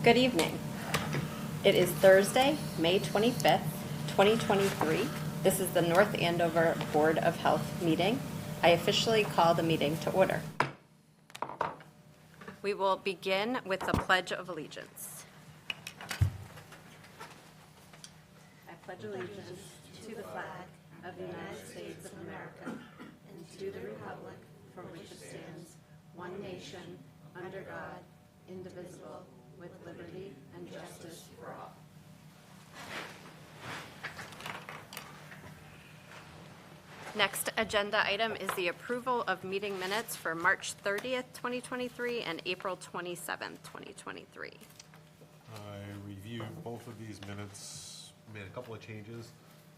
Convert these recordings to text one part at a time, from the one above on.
Good evening. It is Thursday, May 25th, 2023. This is the North Andover Board of Health meeting. I officially call the meeting to order. We will begin with the Pledge of Allegiance. I pledge allegiance to the flag of the United States of America and to the republic for which it stands, one nation, under God, indivisible, with liberty and justice for all. Next agenda item is the approval of meeting minutes for March 30th, 2023 and April 27th, 2023. I reviewed both of these minutes, made a couple of changes,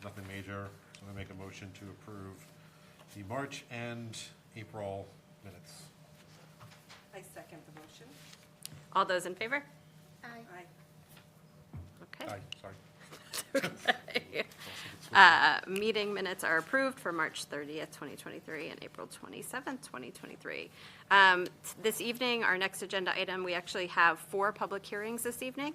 nothing major. So I'm going to make a motion to approve the March and April minutes. I second the motion. All those in favor? Aye. Okay. Aye, sorry. Meeting minutes are approved for March 30th, 2023 and April 27th, 2023. This evening, our next agenda item, we actually have 4 public hearings this evening.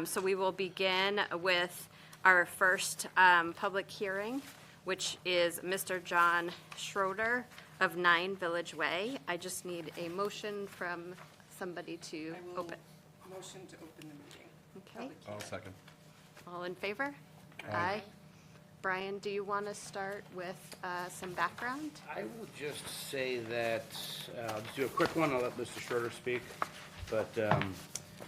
So we will begin with our first public hearing, which is Mr. John Schroeder of 9 Village Way. I just need a motion from somebody to I will open. motion to open the meeting. Okay. Public I'll second. All in favor? Aye. Brian, do you want to start with some background? I will just say that, I'll just do a quick one, I'll let Mr. Schroeder speak. But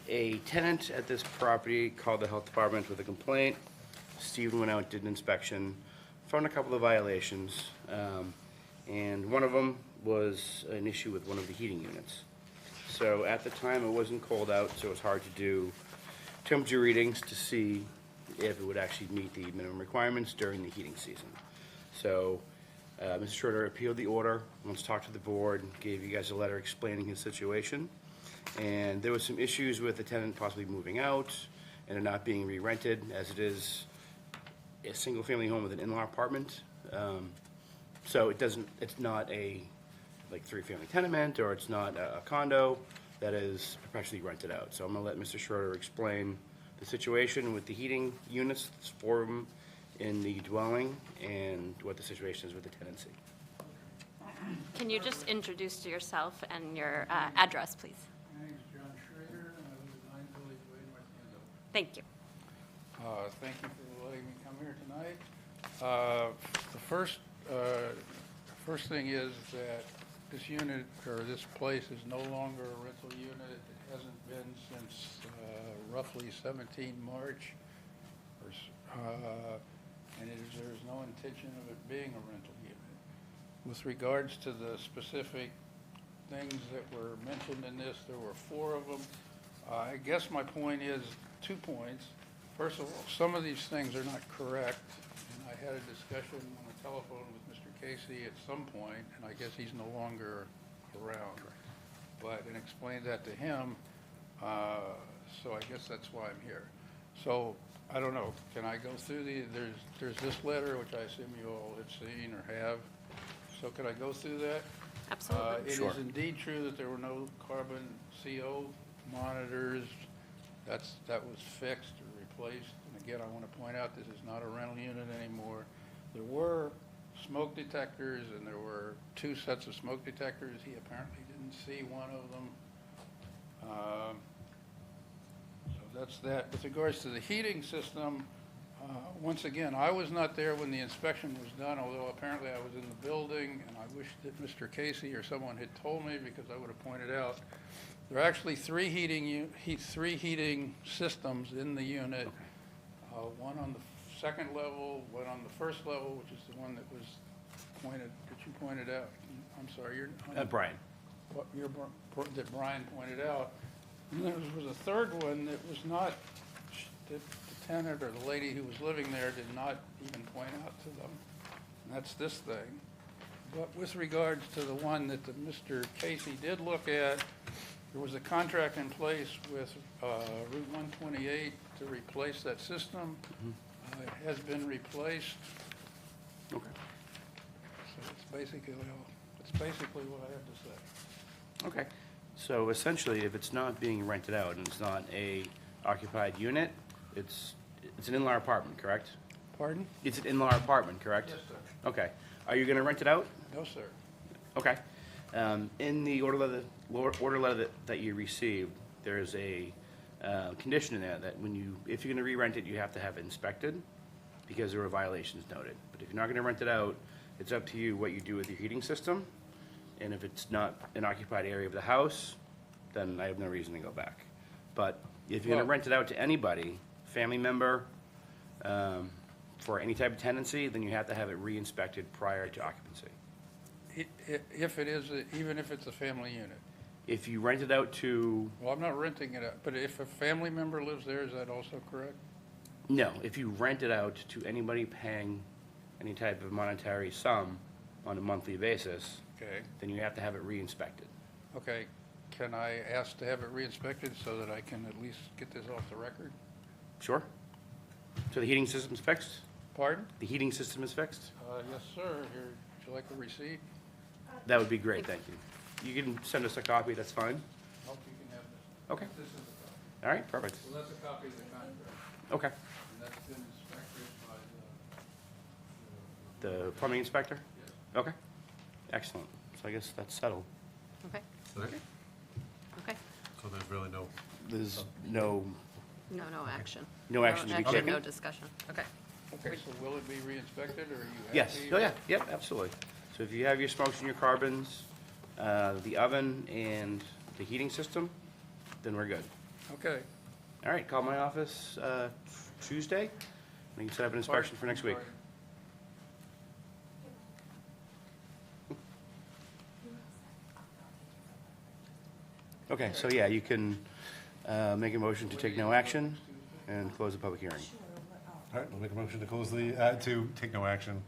a tenant at this property called the health department with a complaint. Stephen went out, did an inspection, found a couple of violations. And one of them was an issue with one of the heating units. So at the time, it wasn't cold out, so it was hard to do temperature readings to see if it would actually meet the minimum requirements during the heating season. So Mr. Schroeder appealed the order, wants to talk to the board, gave you guys a letter explaining his situation. And there was some issues with the tenant possibly moving out and it not being re-rented, as it is a single-family home with an in-law apartment. So it's not a like 3-family tenement, or it's not a condo that is perpetually rented out. So I'm gonna let Mr. Schroeder explain the situation with the heating units, there's 4 of them in the dwelling, and what the situation is with the tenancy. Can you just introduce yourself and your address, please? My name is John Schrader, and I live at 9 Village Way, North Andover. Thank you. Thank you for letting me come here tonight. The first thing is that this unit, or this place, is no longer a rental unit. It hasn't been since roughly 17 March, and there's no intention of it being a rental unit. With regards to the specific things that were mentioned in this, there were 4 of them. I guess my point is 2 points. First of all, some of these things are not correct, and I had a discussion on the telephone with Mr. Casey at some point, and I guess he's no longer around. But, and explained that to him, so I guess that's why I'm here. So, I don't know, can I go through there's this letter, which I assume you all have seen or have. So could I go through that? Absolutely. It is indeed true that there were no carbon CO monitors. That was fixed or replaced. And again, I want to point out, this is not a rental unit anymore. There were smoke detectors, and there were 2 sets of smoke detectors. He apparently didn't see one of them. So that's that. With regards to the heating system, once again, I was not there when the inspection was done, although apparently I was in the building, and I wish that Mr. Casey or someone had told me, because I would have pointed out. There are actually 3 heating systems in the unit. One on the second level, one on the first level, which is the one that was that you pointed out. I'm sorry, Brian. That Brian pointed out. And there was a third one that was not, that the tenant or the lady who was living there did not even point out to them. And that's this thing. But with regards to the one that Mr. Casey did look at, there was a contract in place with Route 128 to replace that system. It has been replaced. Okay. So it's basically what I have to say. Okay. So essentially, if it's not being rented out and it's not a occupied unit, it's an in-law apartment, correct? Pardon? It's an in-law apartment, correct? Yes, sir. Okay. Are you gonna rent it out? No, sir. Okay. In the order letter that you received, there's a condition in there that if you're gonna re-rent it, you have to have it inspected because there were violations noted. But if you're not gonna rent it out, it's up to you what you do with your heating system. And if it's not an occupied area of the house, then I have no reason to go back. But if you're gonna Well- rent it out to anybody, family member, for any type of tenancy, then you have to have it re-inspected prior to occupancy. If it is, even if it's a family unit. If you rent it out to, Well, I'm not renting it out, but if a family member lives there, is that also correct? no, if you rent it out to anybody paying any type of monetary sum on a monthly basis, Okay, then you have to have it re-inspected. okay. Can I ask to have it re-inspected so that I can at least get this off the record? Sure? So the heating system's fixed? Pardon? The heating system is fixed? Yes, sir. Here, would you like a receipt? That would be great, thank you. You can send us a copy, that's fine? Nope, you can have this. Okay, This is a copy. all right, perfect. So that's a copy of the contract, Okay. and that's been inspected by The plumbing inspector? yes. Okay, excellent. So I guess that's settled. Okay, Okay. okay. So there's really no, There's no, No action. No action to be taken? No discussion. Okay. Okay, so will it be re-inspected, or are you happy? yes, oh yeah, yep, absolutely. So if you have your smokes and your carbons, the oven and the heating system, then we're good. Okay. All right, call my office Tuesday. We can set up an inspection for next week. Sorry. Okay, so yeah, you can make a motion to take no action and close the public hearing. all right, we'll make a motion to close the, to take no action.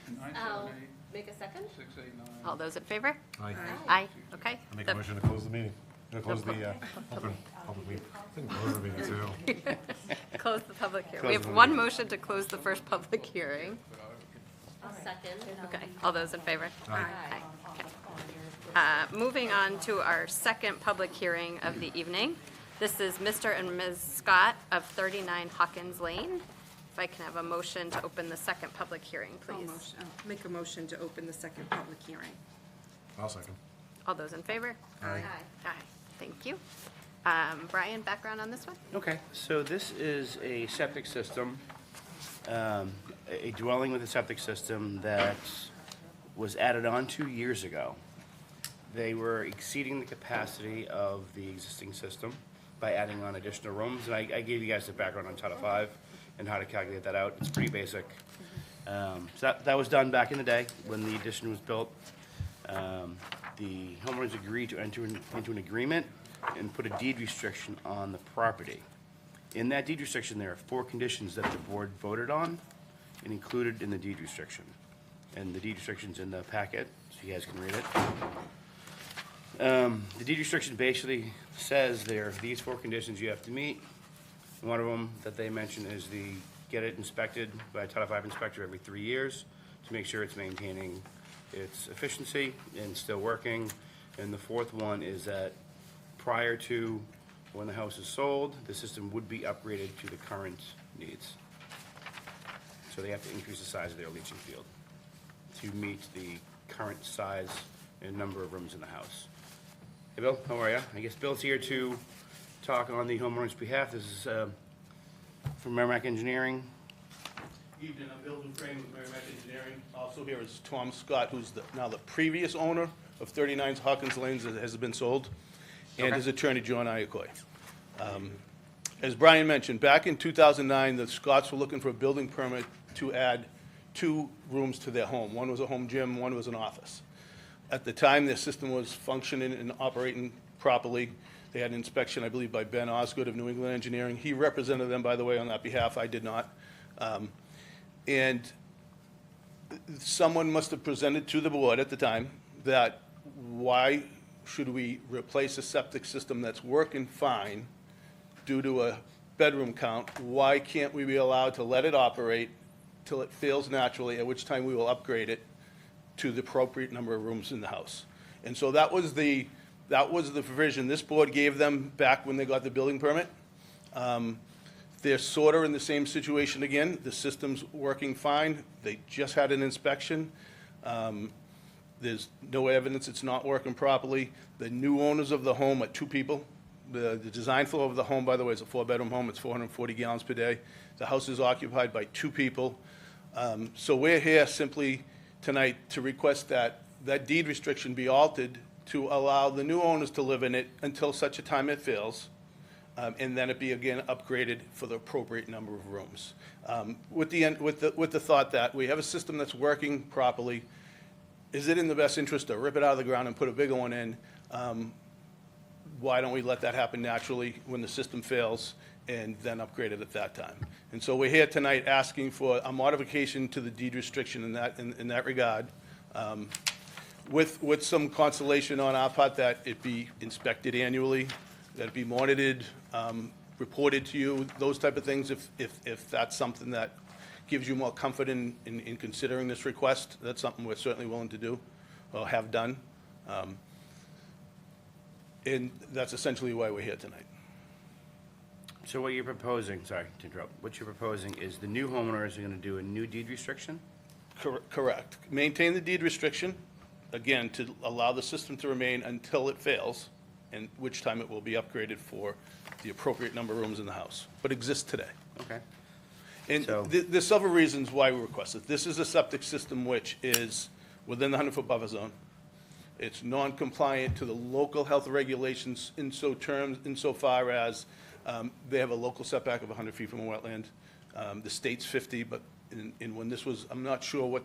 978, Make a second. 689. All those in favor? Aye. Aye, okay. I make a motion to close the meeting, to close the, open public meeting. I think close the meeting too. Close the public hearing. Close We have the one meeting. motion to close the first public hearing. Second. Okay, all those in favor? Aye. Aye. Okay. Moving on to our second public hearing of the evening. This is Mr. and Ms. Scott of 39 Hawkins Lane. If I can have a motion to open the second public hearing, please. Make a motion to open the second public hearing. I'll second. All those in favor? Aye. Aye, thank you. Brian, background on this one? Okay, so this is a septic system, a dwelling with a septic system that was added on 2 years ago. They were exceeding the capacity of the existing system by adding on additional rooms, and I gave you guys the background on Title V and how to calculate that out. It's pretty basic. So that was done back in the day when the addition was built. The homeowners agreed to enter into an agreement and put a deed restriction on the property. In that deed restriction, there are 4 conditions that the board voted on and included in the deed restriction. And the deed restriction's in the packet, so you guys can read it. The deed restriction basically says there are these 4 conditions you have to meet. One of them that they mention is get it inspected by a Title V inspector every 3 years to make sure it's maintaining its efficiency and still working. And the 4th one is that prior to when the house is sold, the system would be upgraded to the current needs. So they have to increase the size of their leaching field to meet the current size and number of rooms in the house. Hey, Bill, how are you? I guess Bill's here to talk on the homeowner's behalf. This is from Merrimack Engineering. Evening, I'm Bill Dufresne with Merrimack Engineering. Also here is Tom Scott, who's now the previous owner of 39 Hawkins Lanes that has been sold, and Okay. his attorney, John Iacocca. As Brian mentioned, back in 2009, the Scotts were looking for a building permit to add 2 rooms to their home. One was a home gym, one was an office. At the time, their system was functioning and operating properly. They had an inspection, I believe, by Ben Osgood of New England Engineering. He represented them, by the way, on that behalf. I did not. And someone must have presented to the board at the time that why should we replace a septic system that's working fine due to a bedroom count? Why can't we be allowed to let it operate till it fails naturally, at which time we will upgrade it to the appropriate number of rooms in the house? And so that was the That was the provision this board gave them back when they got the building permit. They're sort of in the same situation again. The system's working fine. They just had an inspection. There's no evidence it's not working properly. The new owners of the home are 2 people. The design flow of the home, by the way, is a 4-bedroom home. It's 440 gallons per day. The house is occupied by 2 people. So we're here simply tonight to request that that deed restriction be altered to allow the new owners to live in it until such a time it fails, and then it be again upgraded for the appropriate number of rooms. With the thought that we have a system that's working properly. Is it in the best interest to rip it out of the ground and put a bigger one in? Why don't we let that happen naturally when the system fails and then upgrade it at that time? And so we're here tonight asking for a modification to the deed restriction in that regard, with some consolation on our part that it be inspected annually, that it be monitored, reported to you, those type of things, if that's something that gives you more comfort in considering this request. That's something we're certainly willing to do or have done. And that's essentially why we're here tonight. So what you're proposing, sorry to interrupt, what you're proposing is the new homeowners are going to do a new deed restriction? Correct. Maintain the deed restriction, again, to allow the system to remain until it fails, and which time it will be upgraded for the appropriate number of rooms in the house, but exists today. Okay. And So- there's several reasons why we request it. This is a septic system which is within the 100-foot buffer zone. It's non-compliant to the local health regulations insofar as they have a local setback of 100 feet from a wetland. The state's 50, but when this was, I'm not sure what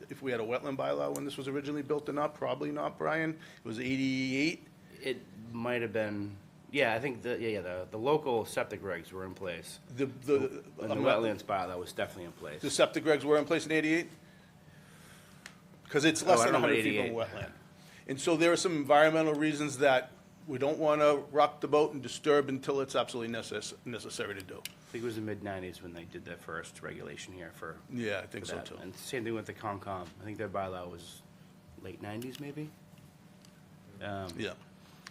if we had a wetland bylaw when this was originally built or not, probably not, Brian. It was 88? It might have been, yeah, I think the local septic regs were in place. And the wetlands bylaw was definitely in place. The septic regs were in place in 88? Because it's less I than don't know 100 feet about from a 88. wetland. And so there are some environmental reasons that we don't want to rock the boat and disturb until it's absolutely necessary to do. I think it was the mid-90s when they did that first regulation here for Yeah, I think for so that. too. And same thing with the COMCOM. I think their bylaw was late 90s maybe? Yeah.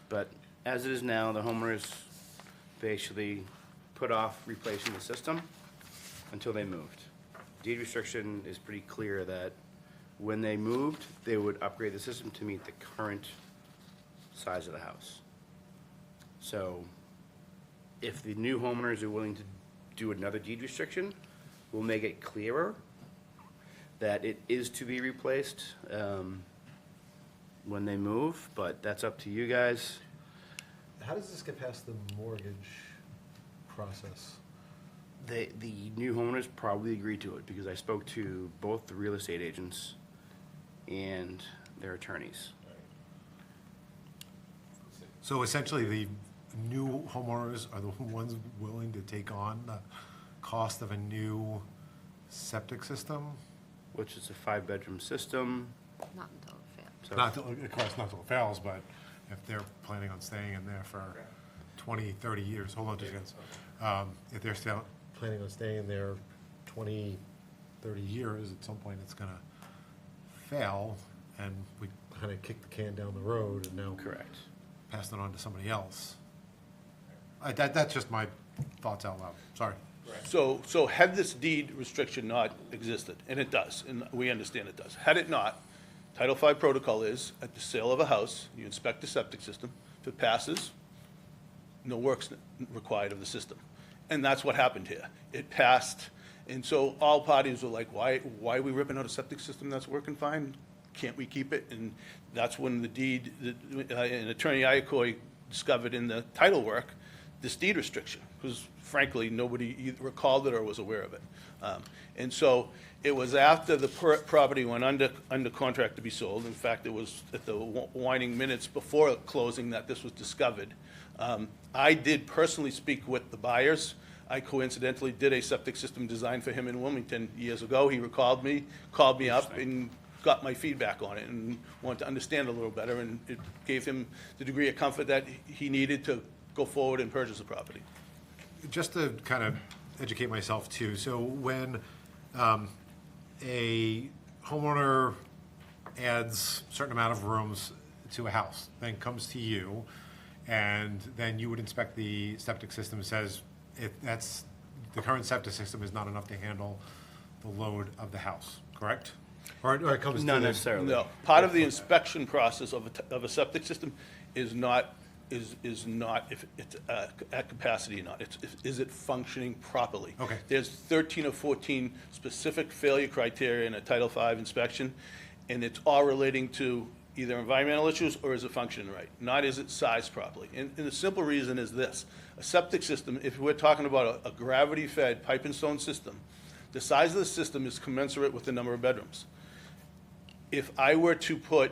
But as it is now, the homeowners basically put off replacing the system until they moved. Deed restriction is pretty clear that when they moved, they would upgrade the system to meet the current size of the house. So if the new homeowners are willing to do another deed restriction, we'll make it clearer that it is to be replaced when they move, but that's up to you guys. How does this get past the mortgage process? The new homeowners probably agreed to it because I spoke to both the real estate agents and their attorneys. So essentially, the new homeowners are the ones willing to take on the cost of a new septic system? Which is a 5-bedroom system. Not until it fails. So Not, of course, not till it fails, but if they're planning on staying in there for 20, 30 years, hold on two seconds. If they're still planning on staying there 20, 30 years, at some point it's gonna fail, and we kind of kick the can down the road and now correct. pass it on to somebody else. That's just my thoughts out loud, sorry. So had this deed restriction not existed, and it does, and we understand it does, had it not, Title V protocol is, at the sale of a house, you inspect the septic system. If it passes, no work's required of the system. And that's what happened here. It passed, and so all parties were like, why are we ripping out a septic system that's working fine? Can't we keep it? And that's when the deed, and Attorney Iacocca discovered in the title work, this deed restriction, because frankly, nobody either recalled it or was aware of it. And so it was after the property went under contract to be sold. In fact, it was at the winding minutes before closing that this was discovered. I did personally speak with the buyers. I coincidentally did a septic system design for him in Wilmington years ago. He called me up and got my feedback on it and wanted to understand a little better, and it gave him the degree of comfort that he needed to go forward and purchase the property. Just to kind of educate myself too, so when a homeowner adds a certain amount of rooms to a house, then comes to you, and then you would inspect the septic system, says if that's, the current septic system is not enough to handle the load of the house, correct? Or it comes to Not the. necessarily. No, part of the inspection process of a septic system is not if it's at capacity or not. It's, is it functioning properly? Okay. There's 13 or 14 specific failure criteria in a Title V inspection, and it's all relating to either environmental issues or is it functioning right? Not is it sized properly. And the simple reason is this: a septic system, if we're talking about a gravity-fed pipe and stone system, the size of the system is commensurate with the number of bedrooms. If I were to put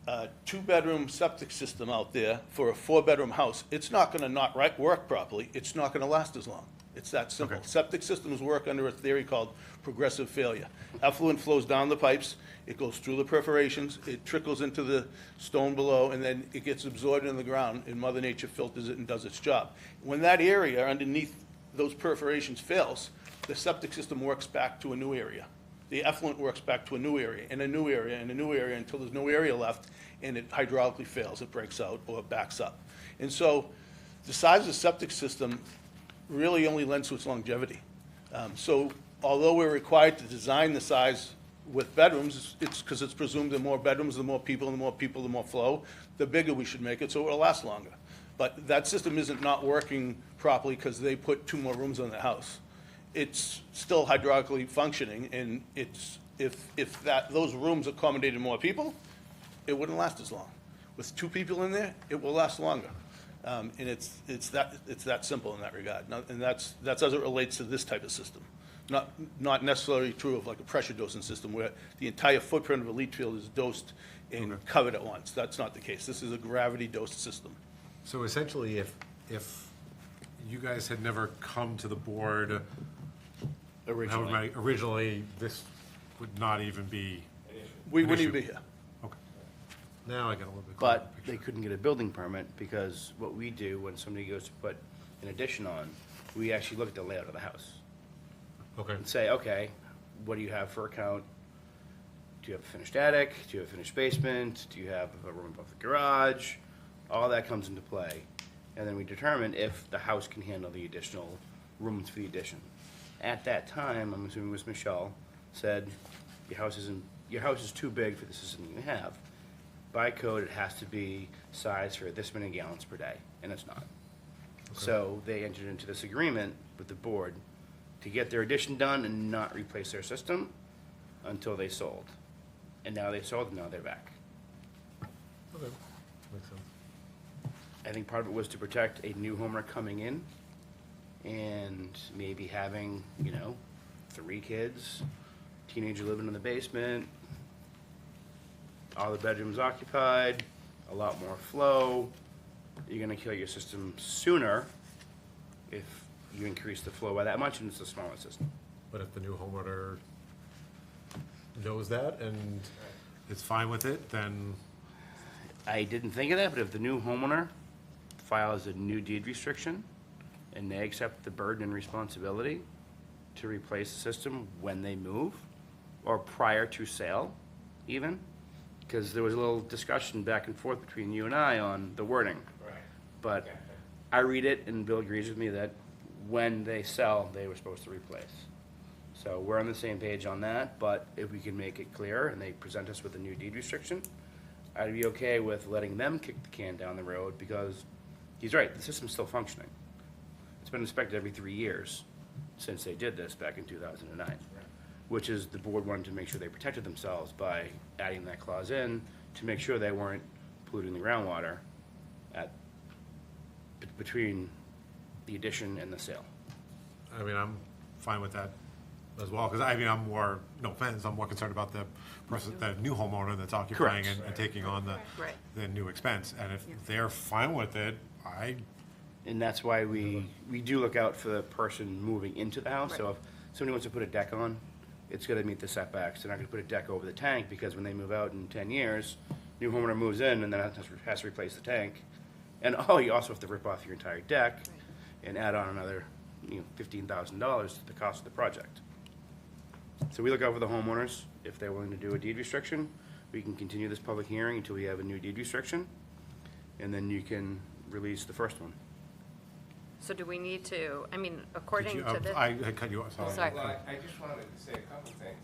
a 2-bedroom septic system out there for a 4-bedroom house, it's not gonna not work properly, it's not gonna last as long. It's that simple. Okay. Septic systems work under a theory called progressive failure. Effluent flows down the pipes, it goes through the perforations, it trickles into the stone below, and then it gets absorbed in the ground, and Mother Nature filters it and does its job. When that area underneath those perforations fails, the septic system works back to a new area. The effluent works back to a new area, and a new area, and a new area, until there's no area left, and it hydraulically fails, it breaks out, or it backs up. And so, the size of the septic system really only lends to its longevity. So, although we're required to design the size with bedrooms, it's because it's presumed the more bedrooms, the more people, and the more people, the more flow, the bigger we should make it, so it'll last longer. But that system isn't not working properly because they put 2 more rooms on the house. It's still hydraulically functioning, and it's, if those rooms accommodated more people, it wouldn't last as long. With 2 people in there, it will last longer. And it's that simple in that regard. And that's as it relates to this type of system. Not necessarily true of like a pressure dosing system where the entire footprint of a leach field is dosed and covered at once. That's not the case. This is a gravity dosed system. So essentially, if you guys had never come to the board originally, this would not even be. We an wouldn't issue. even be here. Okay. Now I get a little bit clearer But picture. they couldn't get a building permit because what we do when somebody goes to put an addition on, we actually look at the layout of the house Okay. and say, okay, what do you have for a count? Do you have a finished attic? Do you have a finished basement? Do you have a room above the garage? All that comes into play. And then we determine if the house can handle the additional rooms for the addition. At that time, I'm assuming it was Michelle, said, your house is too big for the system you have. By code, it has to be sized for this many gallons per day, and it's not. So they entered into this agreement with the board to get their addition done and not replace their system until they sold. And now they sold, and now they're back. Okay. Makes sense. I think part of it was to protect a new homeowner coming in and maybe having, 3 kids, teenager living in the basement, all the bedrooms occupied, a lot more flow. You're gonna kill your system sooner if you increase the flow by that much, and it's a smaller system. But if the new homeowner knows that and is fine with it, then, I didn't think of that, but if the new homeowner files a new deed restriction and they accept the burden and responsibility to replace the system when they move or prior to sale even, because there was a little discussion back and forth between you and I on the wording. Right. But I read it and Bill agrees with me that when they sell, they were supposed to replace. So we're on the same page on that, but if we can make it clear and they present us with a new deed restriction, I'd be okay with letting them kick the can down the road because he's right, the system's still functioning. It's been inspected every 3 years since they did this back in 2009, which is the board wanted to make sure they protected themselves by adding that clause in to make sure they weren't polluting the groundwater between the addition and the sale. I mean, I'm fine with that as well, because I'm more, no offense, I'm more concerned about the person, the new homeowner that's occupying Correct. and taking on Right. the new expense. And if they're fine with it, And that's why we do look out for the person moving into the house. So Right. if somebody wants to put a deck on, it's gonna meet the setbacks. They're not gonna put a deck over the tank because when they move out in 10 years, new homeowner moves in and then has to replace the tank. And you also have to rip off your entire deck and add on another, $15,000 to the cost of the project. So we look out for the homeowners. If they're willing to do a deed restriction, we can continue this public hearing until we have a new deed restriction, and then you can release the first one. So do we need to, I mean, Did according you- to this. I cut you off, sorry. Sorry. Well, I just wanted to say a couple things.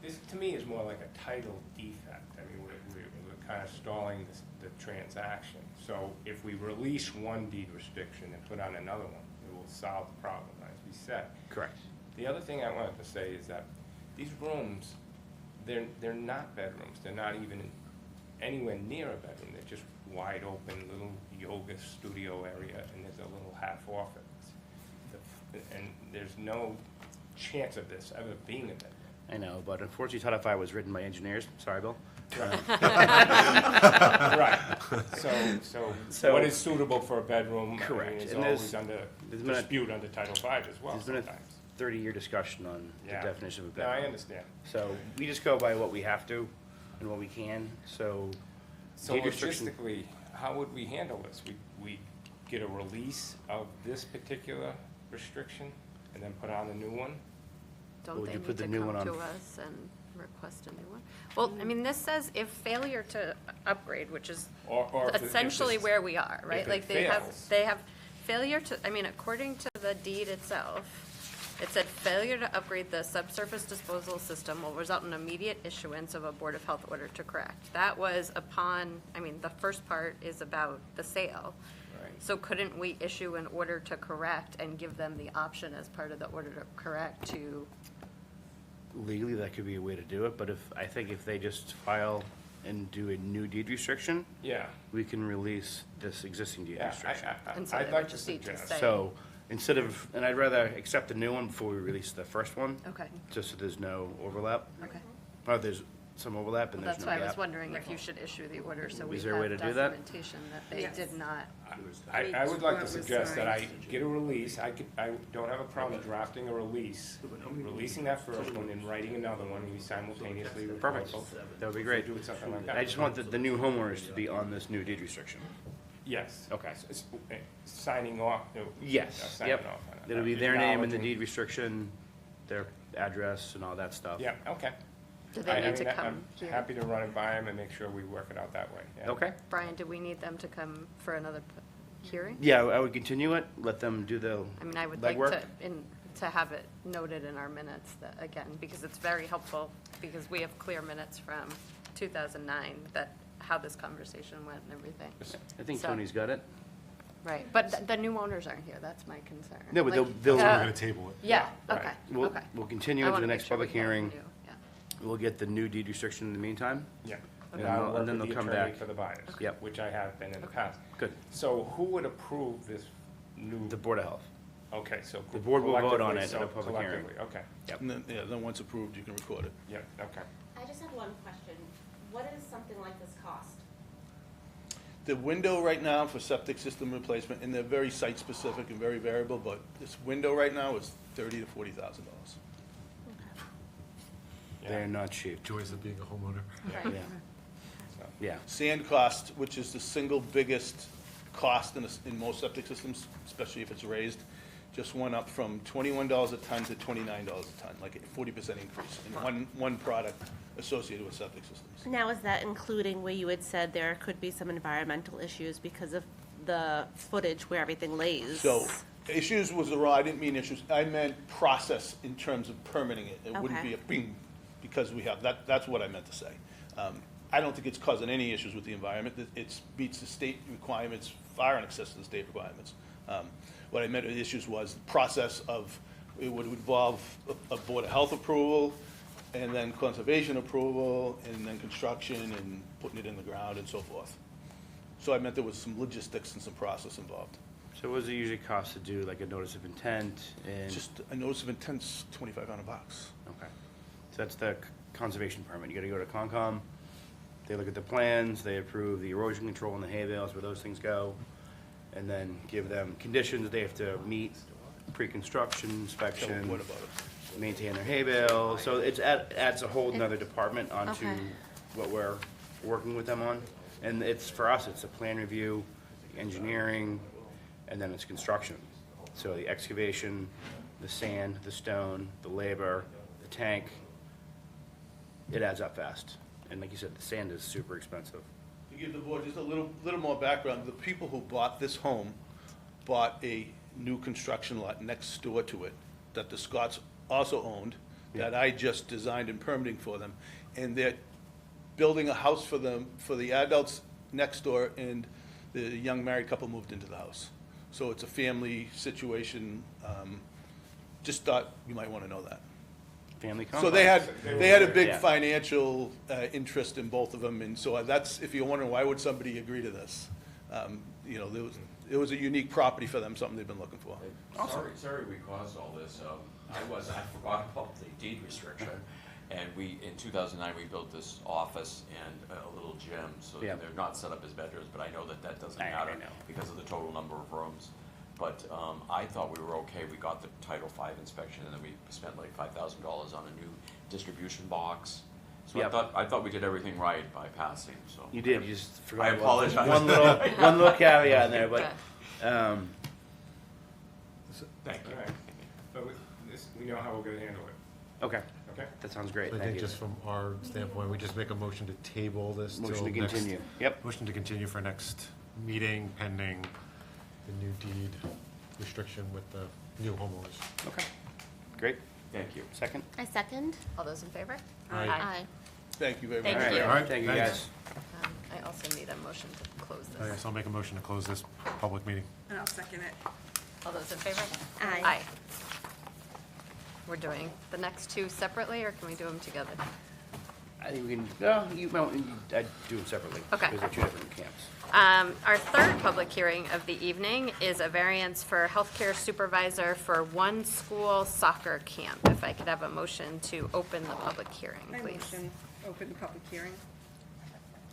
This, to me, is more like a title defect. I mean, we're kind of stalling the transaction. So if we release one deed restriction and put on another one, it will solve the problem, as we said. Correct. The other thing I wanted to say is that these rooms, they're not bedrooms. They're not even anywhere near a bedroom. They're just wide open, little yoga studio area, and there's a little half office. And there's no chance of this ever being a bedroom. I know, but unfortunately, Title V was written by engineers. Sorry, Bill. Right. So what is suitable for a bedroom? I mean, Correct. is And always under there's been a- dispute under Title V as well There's been a sometimes. 30-year discussion on the Yeah. definition of a No, bedroom. I understand. So we just go by what we have to and what we can, so. So deed restriction- logistically, how would we handle this? We get a release of this particular restriction and then put on a new one? Don't Would they you need put to the new come one to on us and request a new one? Well, I mean, this says if failure to upgrade, which is Or if essentially it's- where we are, right? if it Like fails. they have failure to, I mean, according to the deed itself, it said failure to upgrade the subsurface disposal system will result in immediate issuance of a Board of Health order to correct. That was upon, I mean, the first part is about the sale. Right. So couldn't we issue an order to correct and give them the option as part of the order to correct to, Legally, that could be a way to do it, but I think if they just file and do a new deed restriction, Yeah. we can release this existing deed Yeah, restriction. And so I'd they like would to just need to suggest. say- So, instead of, and I'd rather accept the new one before we release the first one. Okay. Just so there's no overlap. okay. Or there's some overlap and Well, there's that's no why I was gap. wondering if you should issue the order so we Is there a way have to do that? documentation that they Yes. did not. I would like to What was suggest that I signed. get a release, I don't have a problem drafting a release, releasing that first one and writing another one, we simultaneously record Perfect. both. That would be great. Do something like that. I just want the new homeowners to be on this new deed restriction. Yes. Okay. Signing off. Yes, Signing yep. off on it. It'll be their name in the Acknowledging- deed restriction, their address and all that stuff. Yeah, okay. Do I they need mean, to come I'm here? happy to run it by them and make sure we work it out that way. yeah. Okay. Brian, do we need them to come for another hearing? Yeah, I would continue it, let them do the I mean, I would like legwork. to have it noted in our minutes that, again, because it's very helpful, because we have clear minutes from 2009 that, how this conversation went and everything. I think So- Tony's got it. Right, but the new owners aren't here, that's my concern. No, but Like, they'll- We're uh, gonna table it. Yeah, Right. okay, We'll- okay. We'll continue I into wanna the make next sure we public have the hearing. new- yeah. We'll get the new deed restriction in the meantime. Yeah. And And then I'll they'll- work and then with the they'll come attorney back. for the buyers. Yep. Which I have been in the past. Good. So who would approve this new? The Board of Health. Okay, so. The board will vote on collectively, it at so a public hearing. collectively, Okay, And then, yeah, then once approved, you can record it. yeah, okay. I just have one question. What does something like this cost? The window right now for septic system replacement, and they're very site-specific and very variable, but this window right now is $30,000 to $40,000. They're not cheap. Joys of being a homeowner. Yeah. So, Yeah. Sand cost, which is the single biggest cost in most septic systems, especially if it's raised, just went up from $21 a ton to $29 a ton, like a 40% increase in one product associated with septic systems. Now, is that including where you had said there could be some environmental issues because of the footage where everything lays? So, issues was the wrong, I didn't mean issues, I meant process in terms of permitting it. It wouldn't Okay. be a bing, because we have, that's what I meant to say. I don't think it's causing any issues with the environment. It meets the state requirements, far in excess of the state requirements. What I meant with issues was the process of, it would involve a Board of Health approval, and then conservation approval, and then construction, and putting it in the ground, and so forth. So I meant there was some logistics and some process involved. So what does it usually cost to do, like a notice of intent and? Just a notice of intent's $2,500. Okay. So that's the conservation permit. You gotta go to Concom, they look at the plans, they approve the erosion control and the hay bales, where those things go, and then give them conditions they have to meet, pre-construction inspection. What about it? Maintain their hay bale, so it's adds a whole nother department onto Okay. what we're working with them on. And it's, for us, it's a plan review, engineering, and then it's construction. So the excavation, the sand, the stone, the labor, the tank, it adds up fast. And like you said, the sand is super expensive. To give the board just a little more background, the people who bought this home bought a new construction lot next door to it that the Scotts also owned, that I just designed and permitting for them. And they're building a house for them, for the adults next door, and the young married couple moved into the house. So it's a family situation. Just thought you might want to know that. Family complex. So they had a big Yeah. financial interest in both of them, and so that's, if you're wondering, why would somebody agree to this? You know, it was a unique property for them, something they've been looking for. Sorry we caused all this. I forgot about the deed restriction. And in 2009, we built this office and a little gym, so Yeah. they're not set up as bedrooms, but I know that doesn't I matter know. because of the total number of rooms. But I thought we were okay. We got the Title V inspection, and then we spent like $5,000 on a new distribution box. So Yep. I thought we did everything right by passing, so. You did, you just forgot. I about apologize. One little caveat in there, but, Thank you. All right. But we know how we're gonna handle it, okay, okay? that sounds great, So I thank think you. just from our standpoint, we just make a motion to table this till Motion to next. continue, yep. Motion to continue for next meeting pending the new deed restriction with the new homeowners. Okay, great, Thank you. second? I second. All those in favor? Aye. Thank you very much. Thank All right, you. All right, thank you, thanks. guys. I also need a motion to close I this. guess I'll make a motion to close this public meeting. And I'll second it. All those in favor? Aye. We're doing the next two separately, or can we do them together? I think we can, no, I'd do them separately. Okay. Because they're two different camps. Our third public hearing of the evening is a variance for healthcare supervisor for one school soccer camp. If I could have a motion to open the public hearing, I please. motion, open the public hearing.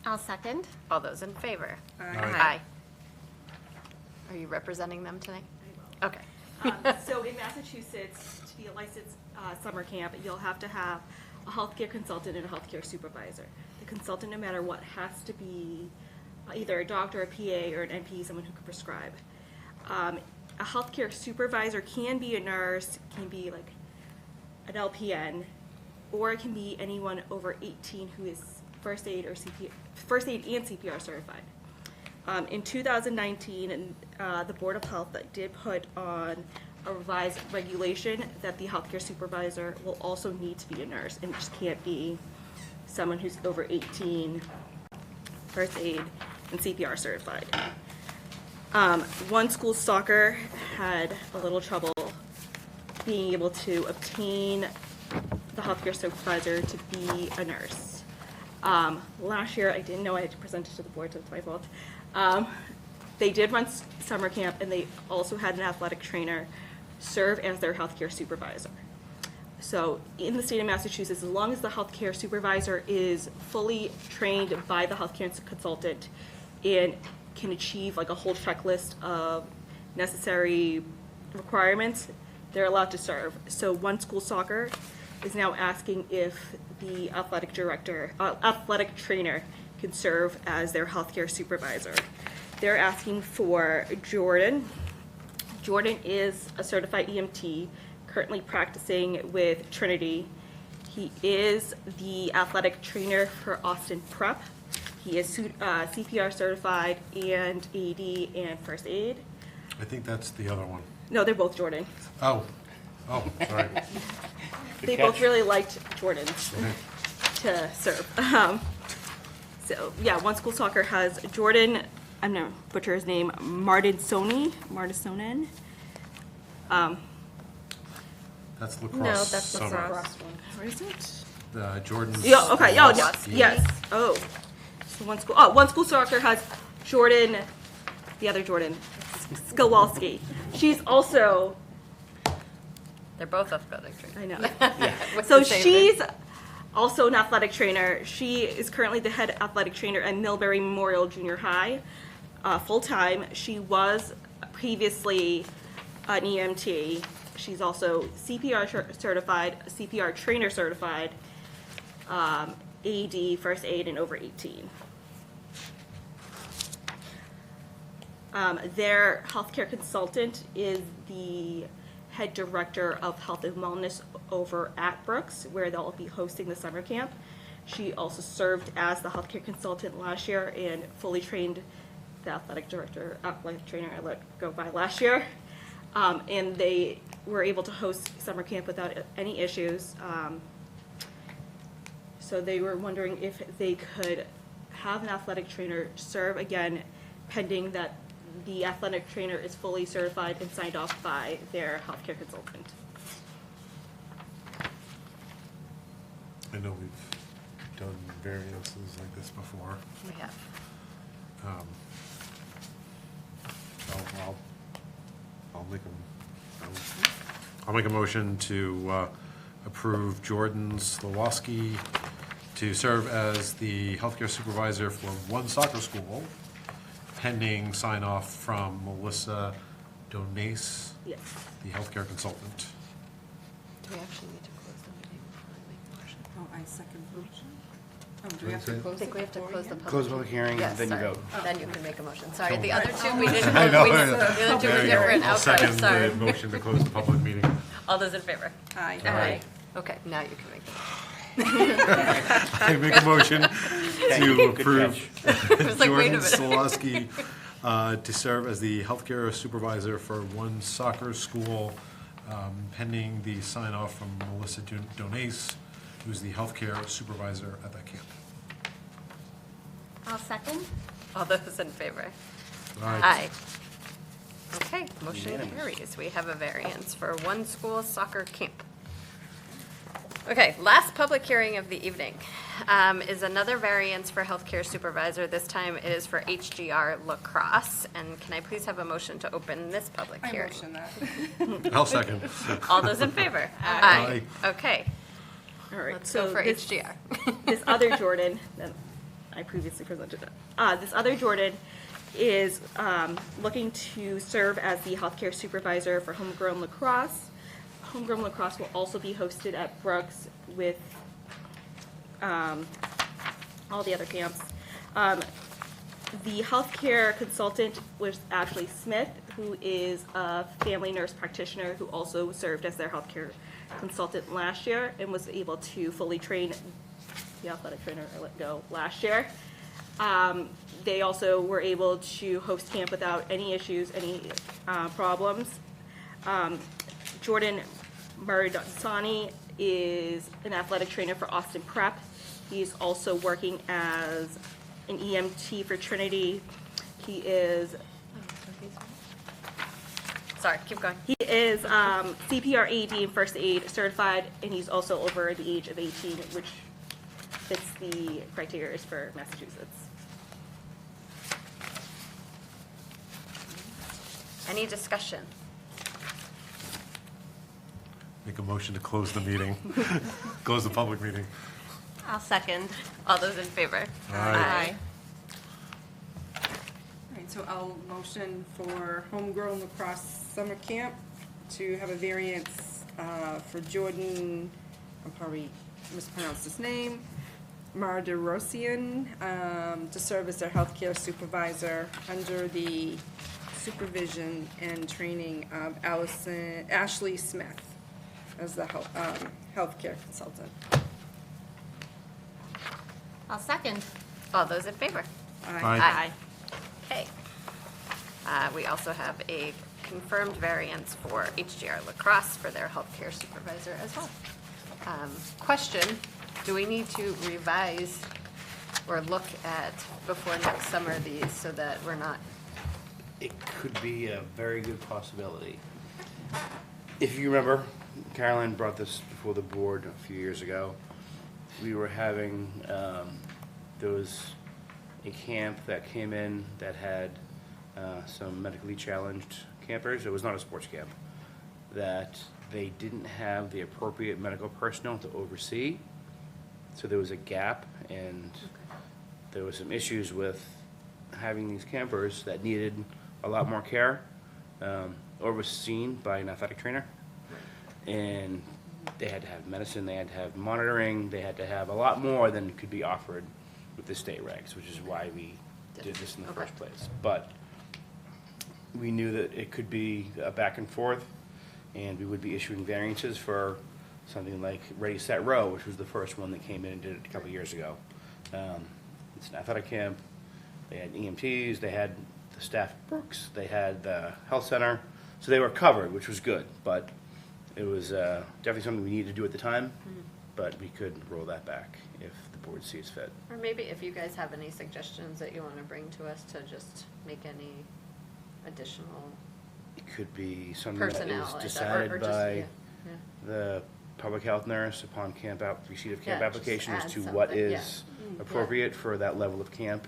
I'll second. All those in favor? Aye. Are you representing them tonight? Okay. So in Massachusetts, to be a licensed summer camp, you'll have to have a healthcare consultant and a healthcare supervisor. The consultant, no matter what, has to be either a doctor, a PA, or an NP, someone who can prescribe. A healthcare supervisor can be a nurse, can be like an LPN, or it can be anyone over 18 who is first aid and CPR certified. In 2019, the Board of Health did put on a revised regulation that the healthcare supervisor will also need to be a nurse and just can't be someone who's over 18, first aid, and CPR certified. One school soccer had a little trouble being able to obtain the healthcare supervisor to be a nurse. Last year, I didn't know I had to present it to the board, so it's my fault. They did run summer camp, and they also had an athletic trainer serve as their healthcare supervisor. So in the state of Massachusetts, as long as the healthcare supervisor is fully trained by the healthcare consultant and can achieve like a whole checklist of necessary requirements, they're allowed to serve. So One School Soccer is now asking if the athletic trainer can serve as their healthcare supervisor. They're asking for Jordan. Jordan is a certified EMT, currently practicing with Trinity. He is the athletic trainer for Austin Prep. He is CPR certified and AED and first aid. I think that's the other one. No, they're both Jordan. Oh, sorry. They both really liked Jordan to serve. So, yeah, One School Soccer has Jordan, I'm gonna butcher his name, Martinsonen. That's lacrosse. No, that's summer. lacrosse. Where is it? Jordan's. Yeah, okay, oh, yeah, Skowalski. yes, oh. So One School Soccer has Jordan, the other Jordan, Skowalski. She's also, They're both athletic trainers. I know. What's So the same she's also an athletic trainer. She is currently the head athletic trainer at Millbury Memorial Junior High, full-time. She was previously an EMT. She's also CPR certified, CPR trainer certified, AED, first aid, and over 18. Their healthcare consultant is the head director of health and wellness over at Brooks, where they'll be hosting the summer camp. She also served as the healthcare consultant last year and fully trained the athletic trainer I let go by last year. And they were able to host summer camp without any issues. So they were wondering if they could have an athletic trainer serve again, pending that the athletic trainer is fully certified and signed off by their healthcare consultant. I know we've done variances like this before. We have. I'll make a motion to approve Jordan Slawski to serve as the healthcare supervisor for one soccer school, pending sign-off from Melissa Donace, Yes. the healthcare consultant. Do we actually need to close the meeting before we make a motion? Oh, I second motion. Oh, do we have to I close I it? think we have to before close the get- public. Close the public hearing, Yes, then you sorry. vote. Then you can make a motion. Sorry, the Oh. other two, we didn't, I know, we- I know. the other two There were you go. different. I'll Okay, second sorry. the motion to close the public meeting. All those in favor? Aye. Aye. Okay, now you can make the I make a motion to you. Good approve I was like, wait a Jordan minute. Slawski to serve as the healthcare supervisor for one soccer school, pending the sign-off from Melissa Donace, who's the healthcare supervisor at that camp. I'll second. All those in favor? Aye. Aye. Okay, motion Unanimous. carries. We have a variance for one school soccer camp. Okay, last public hearing of the evening is another variance for healthcare supervisor. This time it is for HGR lacrosse. And can I please have a motion to open this public I hearing? motion that. I'll second. All those in favor? Aye. Okay, All right. let's go so for this- HGR. This other Jordan, that I previously presented, this other Jordan is looking to serve as the healthcare supervisor for homegrown lacrosse. Homegrown lacrosse will also be hosted at Brooks with all the other camps. The healthcare consultant was Ashley Smith, who is a family nurse practitioner who also served as their healthcare consultant last year and was able to fully train the athletic trainer I let go last year. They also were able to host camp without any issues, any problems. Jordan Maridonsani is an athletic trainer for Austin Prep. He's also working as an EMT for Trinity. He is Sorry, keep going. he is CPR AED and first aid certified, and he's also over the age of 18, which fits the criteria for Massachusetts. Any discussion? Make a motion to close the meeting. Close the public meeting. I'll second. All those in favor? Aye. All right, so I'll motion for homegrown lacrosse summer camp to have a variance for Jordan, I'm probably mispronounced his name, Marderosian, to serve as their healthcare supervisor under the supervision and training of Ashley Smith as the healthcare consultant. I'll second. All those in favor? Aye. Okay. We also have a confirmed variance for HGR lacrosse for their healthcare supervisor as well. Question, do we need to revise or look at before next summer these so that we're not, It could be a very good possibility. If you remember, Caroline brought this before the board a few years ago. We were having, there was a camp that came in that had some medically challenged campers. It was not a sports camp. That they didn't have the appropriate medical personnel to oversee. So there was a gap, and there was some issues with having these campers that needed a lot more care, overseen by an athletic trainer. And they had to have medicine, they had to have monitoring, they had to have a lot more than could be offered with the state regs, which is why we did this in the Okay. first place. But we knew that it could be a back and forth, and we would be issuing variances for something like Ready, Set, Row, which was the first one that came in and did it a couple years ago. It's an athletic camp. They had EMTs, they had the staff at Brooks, they had the health center. So they were covered, which was good, but it was definitely something we needed to do at the time, but we could roll that back if the board sees fit. Or maybe if you guys have any suggestions that you want to bring to us to just make any additional It could be something that personnel. is or decided just- by yeah, yeah. the public health nurse upon receipt of camp Yeah, just application as add to what something, yeah. is appropriate for that level of camp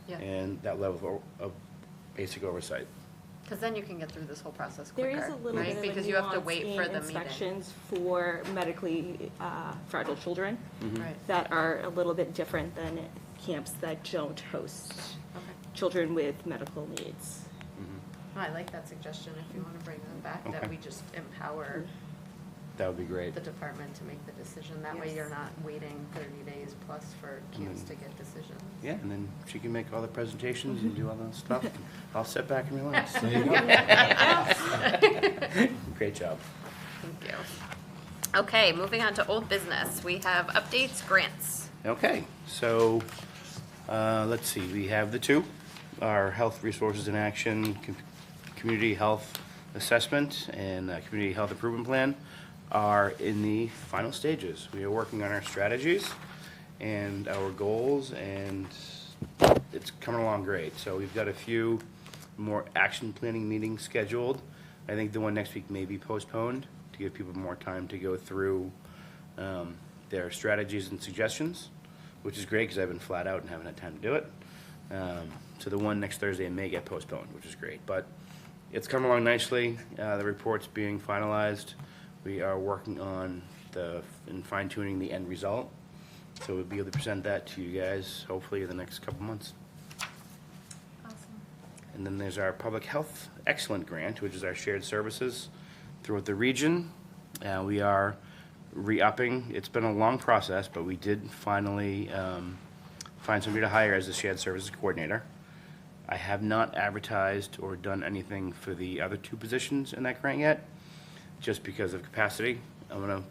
Yeah, and that level of basic oversight. because then you can get through this whole process There quicker, is a little right? bit of a Because you have to nuance wait in for the meeting. inspections for medically fragile children Right, that are a little bit different than camps that don't host okay. children with medical needs. I like that suggestion, if you want to bring them back, that Okay. we just empower That would be great. the department to make the decision. That way Yes. you're not waiting 30 days plus for camps to get decisions. Yeah, and then she can make all the presentations and do all that stuff. I'll sit back and relax. Great job. Thank you. Okay, moving on to old business. We have updates, grants. Okay, so, let's see, we have the two, our Health Resources in Action, Community Health Assessment, and Community Health Improvement Plan are in the final stages. We are working on our strategies and our goals, and it's coming along great. So we've got a few more action planning meetings scheduled. I think the one next week may be postponed to give people more time to go through their strategies and suggestions, which is great because I've been flat out and haven't had time to do it. So the one next Thursday may get postponed, which is great. But it's come along nicely. The report's being finalized. We are working on and fine tuning the end result. So we'll be able to present that to you guys hopefully in the next couple months. Awesome. And then there's our Public Health Excellent Grant, which is our shared services throughout the region. We are re-upping. It's been a long process, but we did finally find somebody to hire as the shared services coordinator. I have not advertised or done anything for the other two positions in that grant yet, just because of capacity. I'm gonna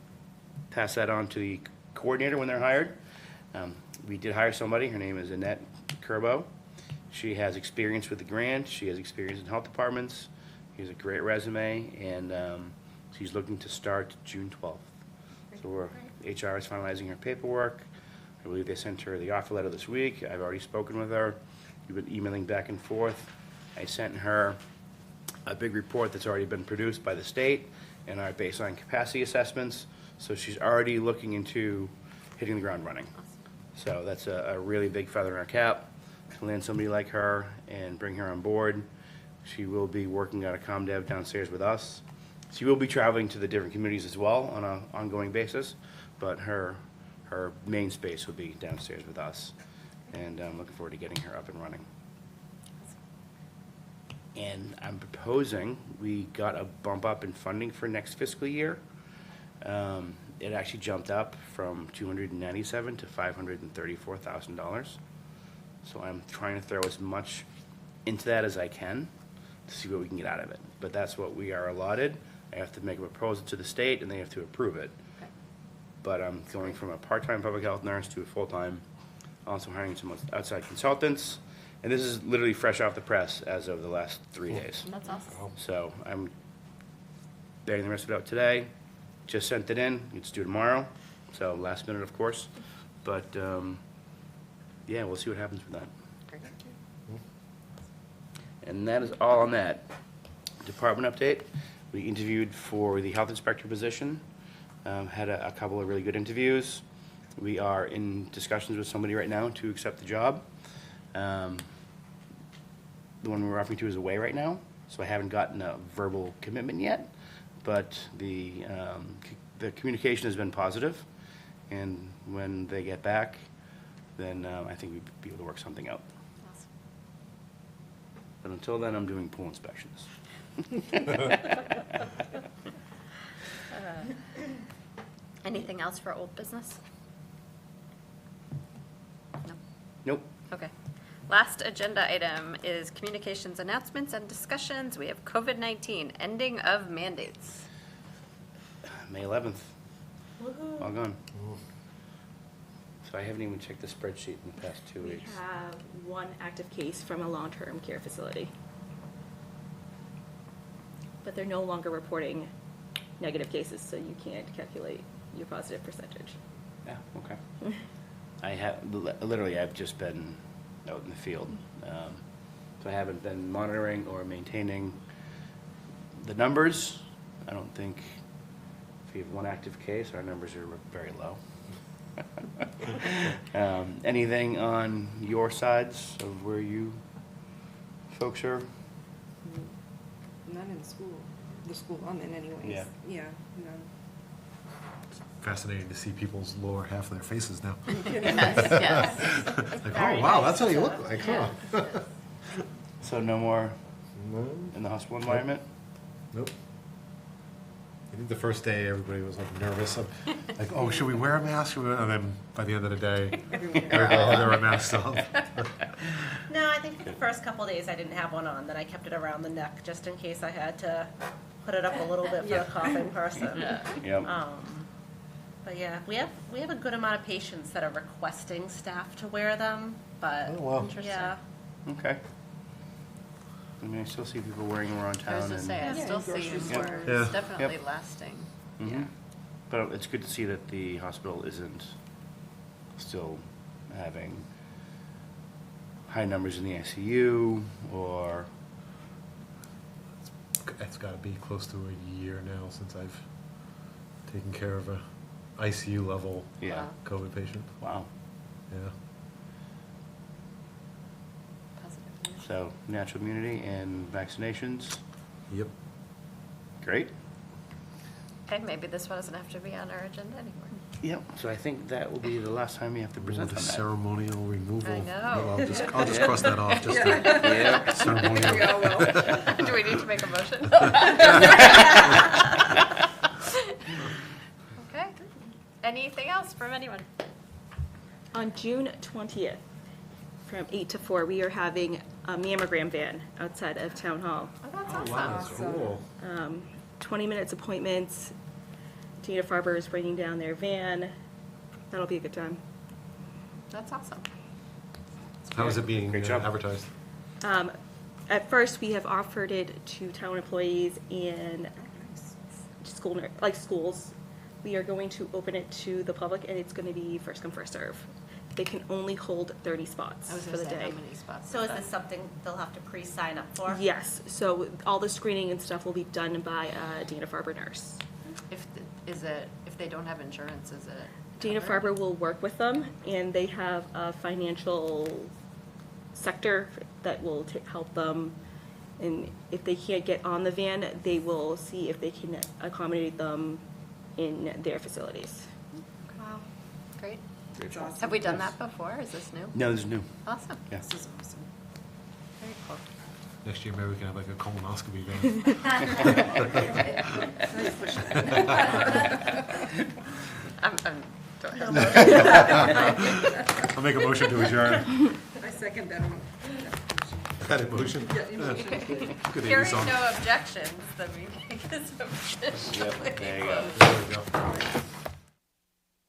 pass that on to the coordinator when they're hired. We did hire somebody. Her name is Annette Curbo. She has experience with the grant. She has experience in health departments. She has a great resume, and she's looking to start June 12th. So HR is finalizing her paperwork. I believe they sent her the offer letter this week. I've already spoken with her. We've been emailing back and forth. I sent her a big report that's already been produced by the state and our baseline capacity assessments. So she's already looking into hitting the ground running. So that's a really big feather in our cap to land somebody like her and bring her on board. She will be working out of ComDev downstairs with us. She will be traveling to the different communities as well on an ongoing basis, but her main space will be downstairs with us. And I'm looking forward to getting her up and running. And I'm proposing, we got a bump up in funding for next fiscal year. It actually jumped up from $297,000 to $534,000. So I'm trying to throw as much into that as I can to see what we can get out of it. But that's what we are allotted. I have to make a proposal to the state and they have to approve it. Okay. But I'm going from a part-time public health nurse to a full-time, also hiring some outside consultants. And this is literally fresh off the press as of the last 3 days. That's awesome. So I'm bearing the rest of it out today. Just sent it in. It's due tomorrow. So last minute, of course. But yeah, we'll see what happens with that. Great. And that is all on that. Department update. We interviewed for the health inspector position. Had a couple of really good interviews. We are in discussions with somebody right now to accept the job. The one we're offering to is away right now, so I haven't gotten a verbal commitment yet. But the communication has been positive, and when they get back, then I think we'd be able to work something out. Awesome. But until then, I'm doing pool inspections. Anything else for old business? No. Nope. Okay. Last agenda item is communications announcements and discussions. We have COVID-19, ending of mandates. May 11th. All gone. So I haven't even checked the spreadsheet in the past 2 We weeks. have one active case from a long-term care facility. But they're no longer reporting negative cases, so you can't calculate your positive percentage. Yeah, okay. I have, literally, I've just been out in the field. So I haven't been monitoring or maintaining the numbers. I don't think, if we have one active case, our numbers are very low. Anything on your sides of where you folks are? None in school, the school I'm in anyways. Yeah. Yeah, none. Fascinating to see people's lower half of their faces now. Yes. Like, oh, wow, that's what you look like, huh? So no more No, in the hospital environment? nope. I think the first day, everybody was like nervous, like, oh, should we wear a mask? And then by the end of the day, everybody had their masks on. No, I think for the first couple days I didn't have one on, then I kept it around the neck just in case I had to put it up a little bit for a coughing person. Yep. But yeah, we have a good amount of patients that are requesting staff to wear them, but Oh, wow. yeah. Okay. I mean, I still see people wearing them around I was town just and. saying, I Yeah, still in see grocery where stores. Yeah. it's definitely Yep. lasting. Mhm. Yeah. But it's good to see that the hospital isn't still having high numbers in the ICU or, It's gotta be close to a year now since I've taken care of a ICU level yeah, COVID patient, wow. yeah. Positive. So natural immunity and vaccinations, Yep. great. Okay, maybe this one doesn't have to be on our agenda anymore. Yep. So I think that will be the last time you have to present The on that. ceremonial removal. I know. Well, I'll just cross that off, just the Yeah. ceremonial. Yeah, well, Do we need to make a motion? Okay. Anything else from anyone? On June 20th, from 8 to 4, we are having a mammogram van outside of Town Hall. Oh, that's Oh, wow, awesome. that's cool. 20 minutes appointments. Dana Farber is bringing down their van. That'll be a good time. That's awesome. How is it being Great job. advertised? At first, we have offered it to town employees and schools. We are going to open it to the public, and it's going to be first come, first serve. They can only hold 30 spots I was for gonna the say, day. how many spots? So is this something they'll have to pre-sign up for? Yes, so all the screening and stuff will be done by a Dana Farber nurse. If they don't have insurance, is it? Dana covered? Farber will work with them, and they have a financial sector that will help them. And if they can't get on the van, they will see if they can accommodate them in their facilities. Wow, great. it's awesome. Have we done that before? Is this new? No, this is new. Awesome. Yeah. This is awesome. Very cool. Next year, maybe we can have like a colonoscopy van. I'm don't I'll make a motion to adjourn. I second that one. That emotion? Yeah, emotion. Good Hearing song. no objections, then we make this motion. Yep, there you go. There we go.